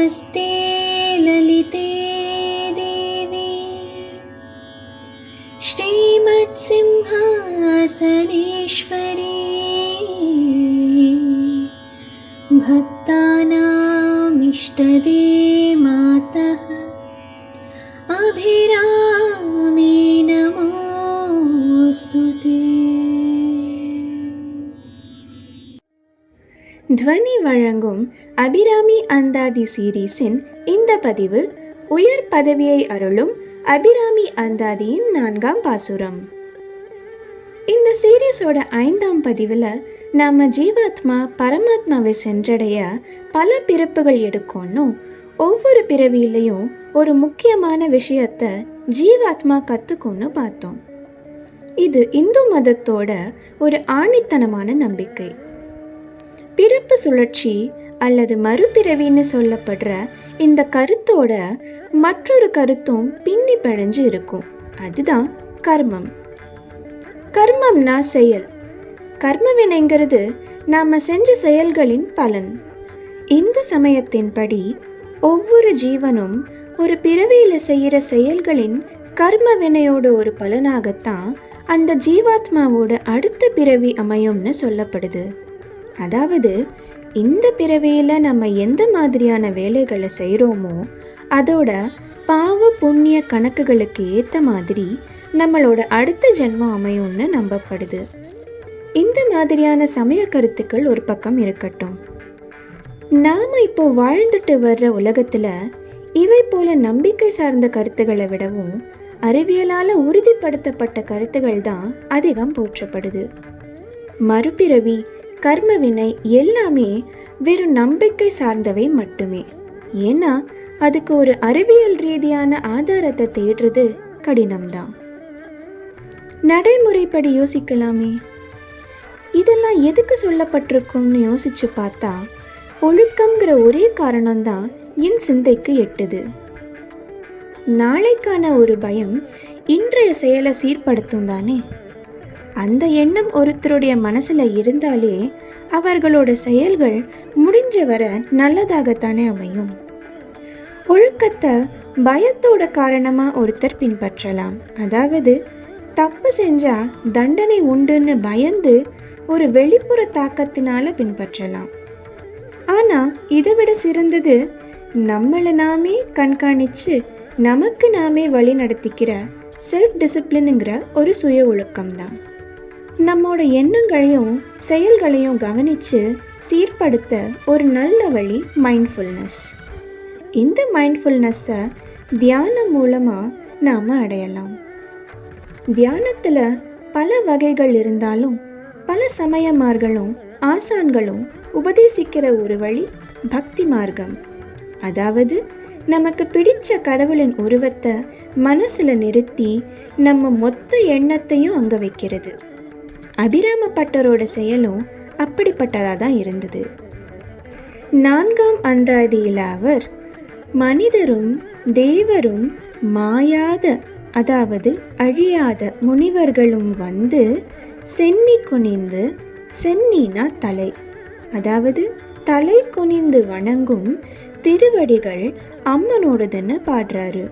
नमस्ते ललिते देवी श्रीमत्सिंहासनेश्वरी भक्तानामिष्टदे मातः अभिरामे नमोस्तुते. ध्वनि வழங்கும் அபிராமி அந்தாதி சீரீஸின் இந்த பதிவு உயர் பதவியை அருளும் அபிராமி அந்தாதியின் 4ஆம் பாசுரம். இந்த சீரீஸோட 5ஆம் பதிவில் நாம் ஜீவாத்மா பரமாத்மாவை சென்றடைய பல பிறப்புகள் எடுக்கணும், ஒவ்வொரு பிறவியிலையும் ஒரு முக்கியமான விஷயத்தை ஜீவாத்மா கற்றுக்கொன்னு பார்த்தோம். இது இந்து மதத்தோட ஒரு ஆணித்தனமான நம்பிக்கை. பிறப்பு சுழற்சி அல்லது மறுபிறவின்னு சொல்லப்படுற இந்த கருத்தோட மற்றொரு கருத்தும் பின்னி பிணைஞ்சு இருக்கும். அதுதான் கர்மம். கர்மம்னா செயல். கர்ம வினைங்கிறது நாம் செஞ்ச செயல்களின் பலன். இந்து சமயத்தின்படி ஒவ்வொரு ஜீவனும் ஒரு பிறவியில் செய்கிற செயல்களின் கர்ம வினையோட ஒரு பலனாகத்தான் அந்த ஜீவாத்மாவோட அடுத்த பிறவி அமையும்னு சொல்லப்படுது. அதாவது இந்த பிறவியில் நம்ம எந்த மாதிரியான வேலைகளை செய்கிறோமோ அதோட பாவ புண்ணிய கணக்குகளுக்கு ஏற்ற மாதிரி நம்மளோட அடுத்த ஜென்மம் அமையும்னு நம்பப்படுது. இந்த மாதிரியான சமய கருத்துக்கள் ஒரு பக்கம் இருக்கட்டும். நாம் இப்போ வாழ்ந்துட்டு வர்ற உலகத்தில் இவை போல நம்பிக்கை சார்ந்த கருத்துக்களை விடவும் அறிவியலால் உறுதிப்படுத்தப்பட்ட கருத்துக்கள் தான் அதிகம் போற்றப்படுது. மறுபிறவி, கர்மவினை எல்லாமே வெறும் நம்பிக்கை சார்ந்தவை மட்டுமே. ஏன்னா அதுக்கு ஒரு அறிவியல் ரீதியான ஆதாரத்தை தேடுறது கடினம்தான். நடைமுறைப்படி யோசிக்கலாமே, இதெல்லாம் எதுக்கு சொல்லப்பட்டிருக்கும்னு யோசிச்சு பார்த்தா ஒழுக்கம்ங்கிற ஒரே காரணம்தான் என் சிந்தைக்கு எட்டுது. நாளைக்கான ஒரு பயம் இன்றைய செயலை சீர்படுத்தும் தானே. அந்த எண்ணம் ஒருத்தருடைய மனசில் இருந்தாலே அவர்களோட செயல்கள் முடிஞ்ச வர நல்லதாகத்தானே அமையும். ஒழுக்கத்தை பயத்தோட காரணமாக ஒருத்தர் பின்பற்றலாம். அதாவது தப்பு செஞ்சால் தண்டனை உண்டுன்னு பயந்து ஒரு வெளிப்புற தாக்கத்தினால பின்பற்றலாம். ஆனால் இதை விட சிறந்தது நம்மளை நாமே கண்காணித்து நமக்கு நாமே வழி நடத்திக்கிற செல்ஃப் டிசிப்ளினுங்கிற ஒரு சுய ஒழுக்கம்தான். நம்மோட எண்ணங்களையும் செயல்களையும் கவனித்து சீர்படுத்த ஒரு நல்ல வழி மைண்ட்ஃபுல்னஸ். இந்த மைண்ட்ஃபுல்னஸை தியானம் மூலமாக நாம் அடையலாம். தியானத்தில் பல வகைகள் இருந்தாலும் பல சமயமார்களும் ஆசான்களும் உபதேசிக்கிற ஒரு வழி பக்தி மார்க்கம். அதாவது நமக்கு பிடிச்ச கடவுளின் உருவத்தை மனசில் நிறுத்தி நம்ம மொத்த எண்ணத்தையும் அங்கே வைக்கிறது. அபிராமப்பட்டரோட செயலும் அப்படிப்பட்டதாக தான் இருந்தது. 4ஆம் அந்தாதியில் அவர் மனிதரும் தேவரும் மாயாத, அதாவது அழியாத முனிவர்களும் வந்து சென்னி குனிந்து, சென்னினா தலை, அதாவது தலை குனிந்து வணங்கும் திருவடிகள் அம்மனோடதுன்னு பாடுறாரு.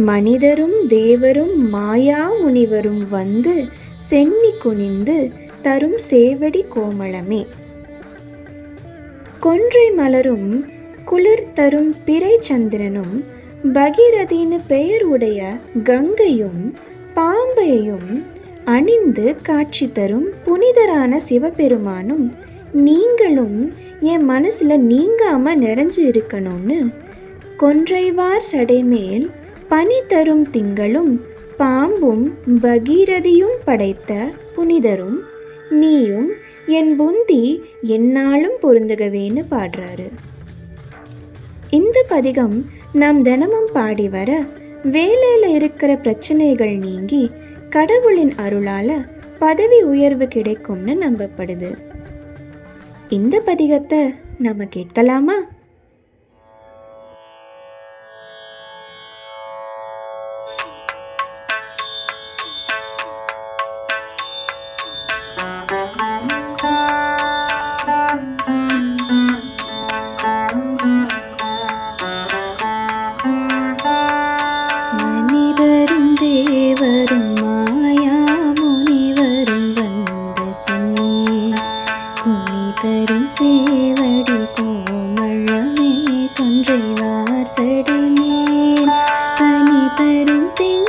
மனிதரும் தேவரும் மாயா முனிவரும் வந்து சென்னி குனிந்து தரும் சேவடி கோமளமே. கொன்றை மலரும் குளிர் தரும் பிறை சந்திரனும் பகீரதின்னு பெயர் உடைய கங்கையும் பாம்பையும் அணிந்து காட்சி தரும் புனிதரான சிவபெருமானும் நீங்களும் என் மனசில் நீங்காம நிறைஞ்சு இருக்கணும்னு கொன்றைவார் சடைமேல் பனி தரும் திங்களும் பாம்பும் பகீரதியும் படைத்த புனிதரும் நீயும் என் புந்தி எந்நாளும் பொருந்துகவேன்னு பாடுறாரு. இந்த பதிகம் நாம் தினமும் பாடி வர வேலையில் இருக்கிற பிரச்சனைகள் நீங்கி கடவுளின் அருளால் பதவி உயர்வு கிடைக்கும்னு நம்பப்படுது. இந்த பதிகத்தை நம்ம கேட்கலாமா? கொன்றைவார் சடைமேல் கனி தரும் திங்கள்